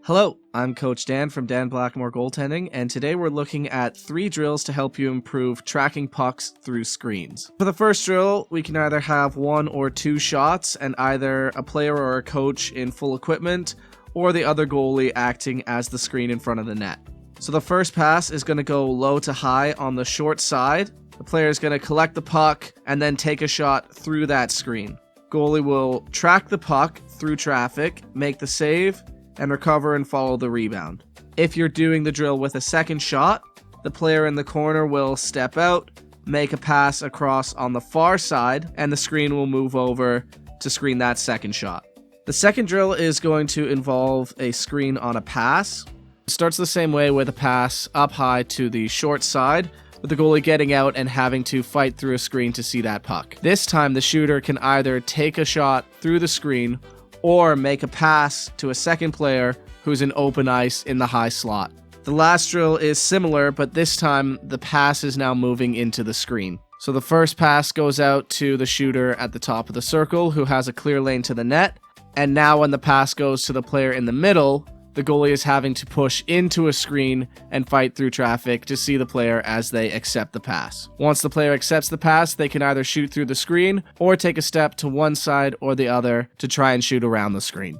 Hello, I'm Coach Dan from Dan Blackmore Goaltending, and today we're looking at 3 drills to help you improve tracking pucks through screens. For the first drill, we can either have 1 or 2 shots and either a player or a coach in full equipment or the other goalie acting as the screen in front of the net. So the first pass is going to go low to high on the short side. The player is going to collect the puck and then take a shot through that screen. Goalie will track the puck through traffic, make the save, and recover and follow the rebound. If you're doing the drill with a second shot, the player in the corner will step out, make a pass across on the far side, and the screen will move over to screen that second shot. The second drill is going to involve a screen on a pass. It starts the same way with a pass up high to the short side, with the goalie getting out and having to fight through a screen to see that puck. This time, the shooter can either take a shot through the screen or make a pass to a second player who's in open ice in the high slot. The last drill is similar, but this time the pass is now moving into the screen. So the first pass goes out to the shooter at the top of the circle who has a clear lane to the net, and now when the pass goes to the player in the middle, the goalie is having to push into a screen and fight through traffic to see the player as they accept the pass. Once the player accepts the pass, they can either shoot through the screen or take a step to one side or the other to try and shoot around the screen.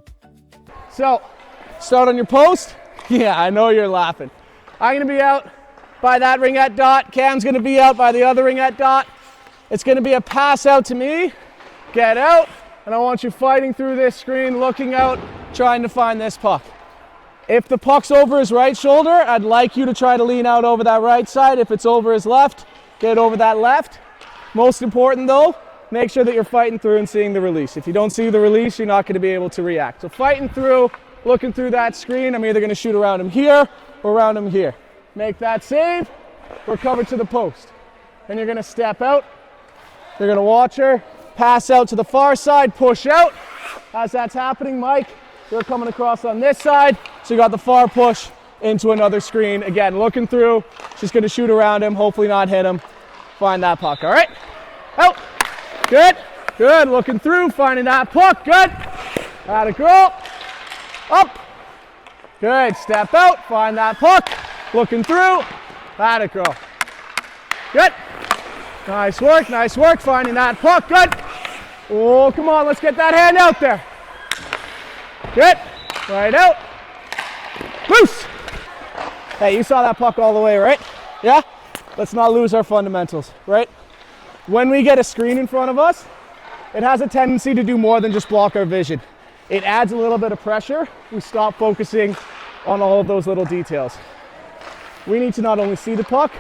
So, start on your post. Yeah, I know you're laughing. I'm going to be out by that ringette dot. Cam's going to be out by the other ringette dot. It's going to be a pass out to me. Get out, and I want you fighting through this screen, looking out, trying to find this puck. If the puck's over his right shoulder, I'd like you to try to lean out over that right side. If it's over his left, get over that left. Most important though, make sure that you're fighting through and seeing the release. If you don't see the release, you're not going to be able to react. So fighting through, looking through that screen, I'm either going to shoot around him here or around him here. Make that save, recover to the post. Then you're going to step out. You're going to watch her, pass out to the far side, push out. As that's happening, Mike, you're coming across on this side, so you got the far push into another screen. Again, looking through, she's gonna shoot around him, hopefully not hit him. Find that puck, all right? Out, good, good, looking through, finding that puck, good. Atta girl, up, good, step out, find that puck, looking through, atta girl, good. Nice work, finding that puck, good. Oh, come on, let's get that hand out there. Good, right out, loose. Hey, you saw that puck all the way, right? Yeah? Let's not lose our fundamentals, right? When we get a screen in front of us, it has a tendency to do more than just block our vision. It adds a little bit of pressure. We stop focusing on all of those little details. We need to not only see the puck,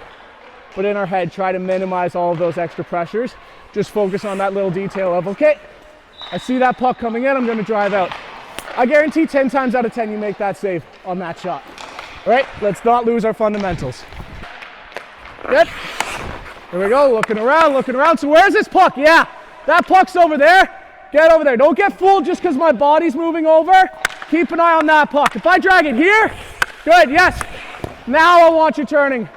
but in our head, try to minimize all of those extra pressures. Just focus on that little detail of, okay, I see that puck coming in, I'm gonna drive out. I guarantee 10 times out of 10 you make that save on that shot. All right, let's not lose our fundamentals. Good. Here we go, looking around. So where's this puck? Yeah, that puck's over there. Get over there. Don't get fooled just because my body's moving over. Keep an eye on that puck. If I drag it here, good, yes. Now I want you turning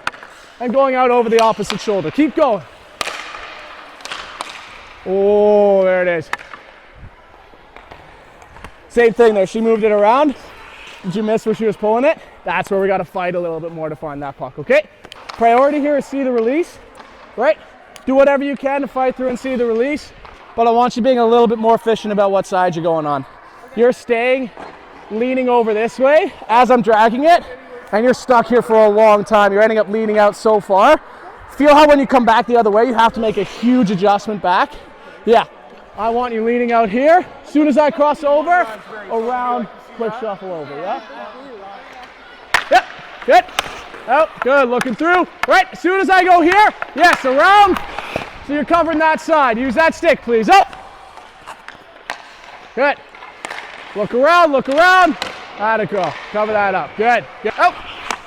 and going out over the opposite shoulder. Keep going. Oh, there it is. Same thing there, she moved it around. Did you miss where she was pulling it? That's where we gotta fight a little bit more to find that puck, okay? Priority here is see the release, right? Do whatever you can to fight through and see the release, but I want you being a little bit more efficient about what side you're going on. You're staying, leaning over this way as I'm dragging it, and you're stuck here for a long time. You're ending up leaning out so far. Feel how when you come back the other way, you have to make a huge adjustment back. Yeah. I want you leaning out here. As soon as I cross over, around, quick shuffle over, yeah? Yep, good. Out, good, looking through. Right, as soon as I go here, yes, around. So you're covering that side. Use that stick, please. Up. Good. Look around. Atta girl. Cover that up. Good. Good. Out.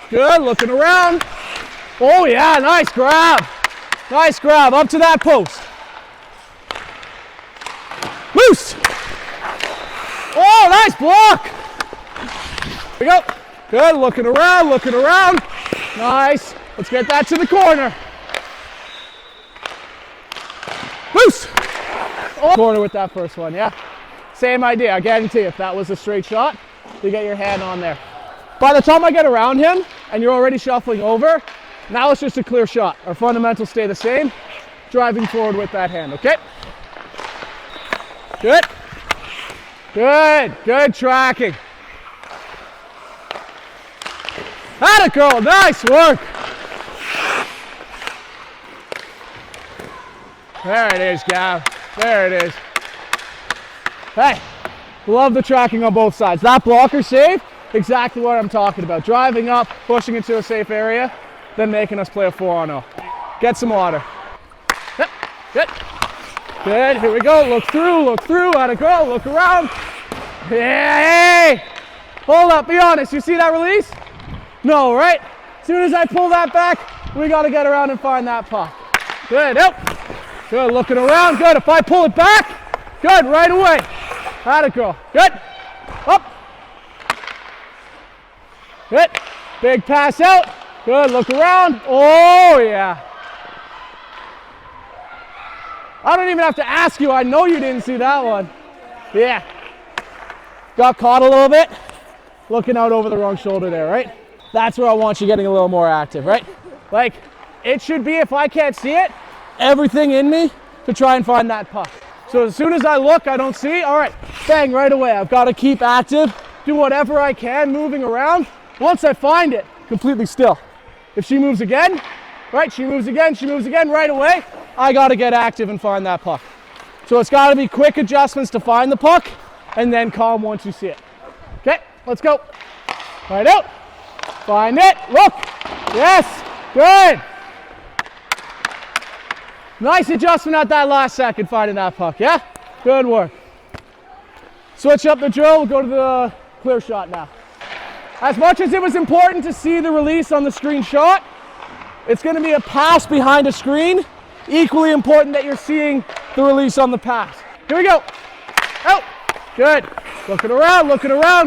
Good, looking around. Oh yeah, nice grab. Nice grab, up to that post. Loose! Oh, nice block! Here we go. Good, looking around. Nice. Let's get that to the corner. Loose! Oh, corner with that first one, yeah? Same idea, I guarantee if that was a straight shot, you get your hand on there. By the time I get around him and you're already shuffling over, now it's just a clear shot. Our fundamentals stay the same. Driving forward with that hand, okay? Good. Good. Good tracking. Atta girl, nice work. There it is, Gav. There it is. Hey, love the tracking on both sides. That blocker save, exactly what I'm talking about. Driving up, pushing into a safe area, then making us play a 4-on-0. Get some water. Yep, good. Good, here we go. Look through, atta girl, look around. Hey! Hold up, be honest, you see that release? No, right? As soon as I pull that back, we gotta get around and find that puck. Good, yep. Good, looking around, good. If I pull it back, good, right away. Atta girl, good. Up. Good, big pass out. Good, look around. Oh, yeah. I don't even have to ask you, I know you didn't see that one. Yeah. Got caught a little bit. Looking out over the wrong shoulder there, right? That's where I want you getting a little more active, right? Like, it should be, if I can't see it, everything in me to try and find that puck. So as soon as I look, I don't see, all right, bang, right away. I've got to keep active, do whatever I can, moving around. Once I find it, completely still. If she moves again, right, she moves again, right away, I got to get active and find that puck. So it's got to be quick adjustments to find the puck, and then calm once you see it. Okay, let's go. Right out, find it, look, yes, good. Nice adjustment at that last second, finding that puck, yeah? Good work. Switch up the drill, we'll go to the clear shot now. As much as it was important to see the release on the screen shot, it's gonna be a pass behind a screen. Equally important that you're seeing the release on the pass. Here we go. Out, good. Looking around,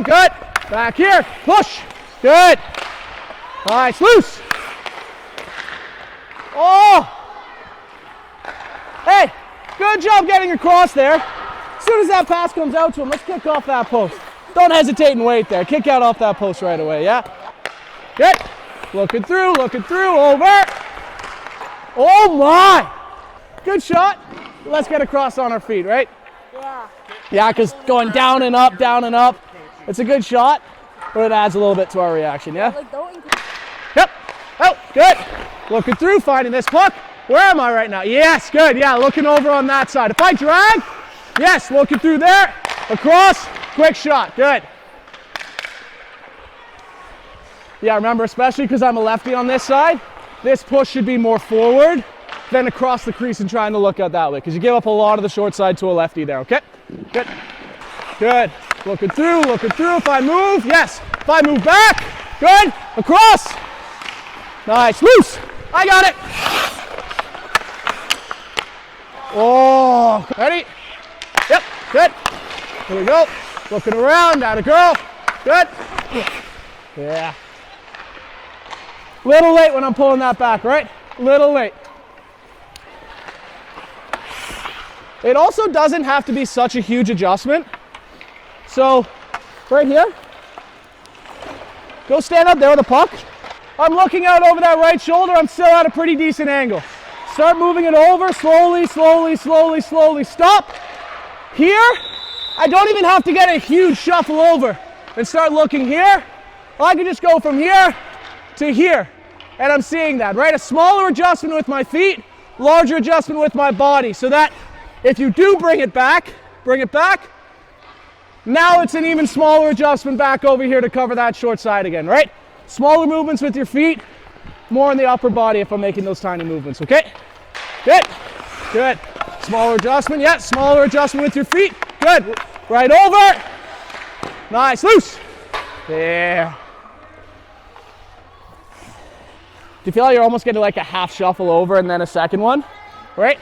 good. Back here, push, good. Nice, loose. Oh! Hey, good job getting across there. As soon as that pass comes out to him, let's kick off that post. Don't hesitate and wait there. Kick out off that post right away, yeah? Good. Looking through, over. Oh my! Good shot. Let's get across on our feet, right? Yeah. Yeah, because going down and up, it's a good shot, but it adds a little bit to our reaction, yeah? Like, don't increase. Yep. Oh, good. Looking through, finding this puck. Where am I right now? Yes, good. Yeah, looking over on that side. If I drag, yes, looking through there, across, quick shot. Good. Yeah, remember, especially because I'm a lefty on this side, this push should be more forward than across the crease and trying to look out that way, because you give up a lot of the short side to a lefty there, okay? Good. Good. Looking through. If I move, yes. If I move back, good. Across. Nice. Loose. I got it. Oh, ready? Yep, good. Here we go. Looking around, atta girl. Good. Yeah. Little late when I'm pulling that back, right? Little late. It also doesn't have to be such a huge adjustment. So, right here, go stand up there with a puck. I'm looking out over that right shoulder. I'm still at a pretty decent angle. Start moving it over, slowly. Stop. Here, I don't even have to get a huge shuffle over and start looking here. I can just go from here to here. And I'm seeing that, right? A smaller adjustment with my feet, larger adjustment with my body, so that if you do bring it back, now it's an even smaller adjustment back over here to cover that short side again, right? Smaller movements with your feet, more in the upper body if I'm making those tiny movements, okay? Good, good. Smaller adjustment, yeah, smaller adjustment with your feet. Good, right over. Nice, loose. Yeah. Do you feel like you're almost getting like a half shuffle over and then a second one, right?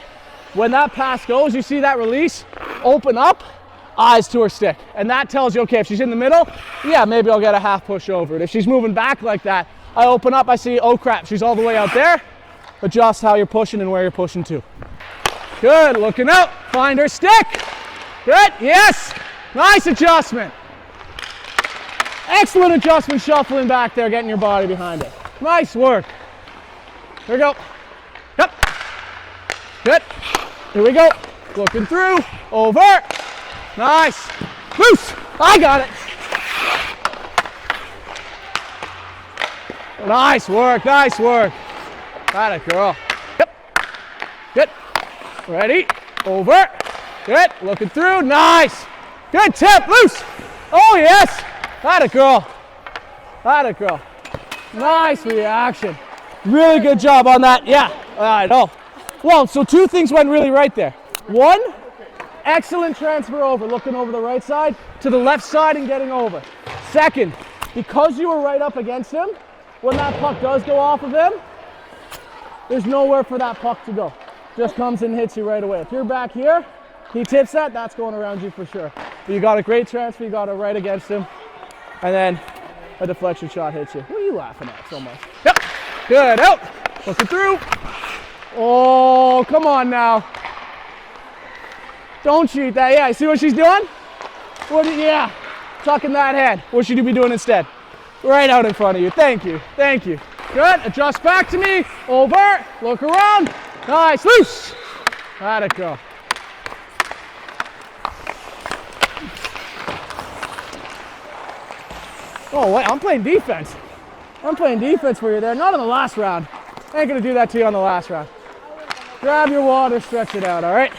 When that pass goes, you see that release, open up, eyes to her stick. And that tells you, okay, if she's in the middle, yeah, maybe I'll get a half push over it. If she's moving back like that, I open up, I see, oh crap, she's all the way out there. Adjust how you're pushing and where you're pushing to. Good, looking out, find her stick. Good, yes, nice adjustment. Excellent adjustment, shuffling back there, getting your body behind it. Nice work. Here we go. Yep. Good. Here we go. Looking through. Over. Nice. Loose. I got it. Nice work. Nice work. Got it, girl. Yep. Good. Ready. Over. Good. Looking through. Nice. Good tip. Loose. Oh, yes. Got it, girl. Got it, girl. Nice reaction. Really good job on that. Yeah, I know. Well, so two things went really right there. One, excellent transfer over, looking over the right side to the left side and getting over. Second, because you were right up against him, when that puck does go off of him, there's nowhere for that puck to go. Just comes and hits you right away. If you're back here, he tips that, that's going around you for sure. But you got a great transfer, you got it right against him, and then a deflection shot hits you. What are you laughing at so much? Yep, good, out, looking through. Oh, come on now. Don't cheat that. Yeah, see what she's doing? Yeah, tucking that head. What should you be doing instead? Right out in front of you. Thank you, thank you. Good, adjust back to me. Over, look around. Nice, loose. Let it go. Oh, wait, I'm playing defense. I'm playing defense for you there. Not in the last round. I ain't gonna do that to you on the last round. Grab your water, stretch it out, all right?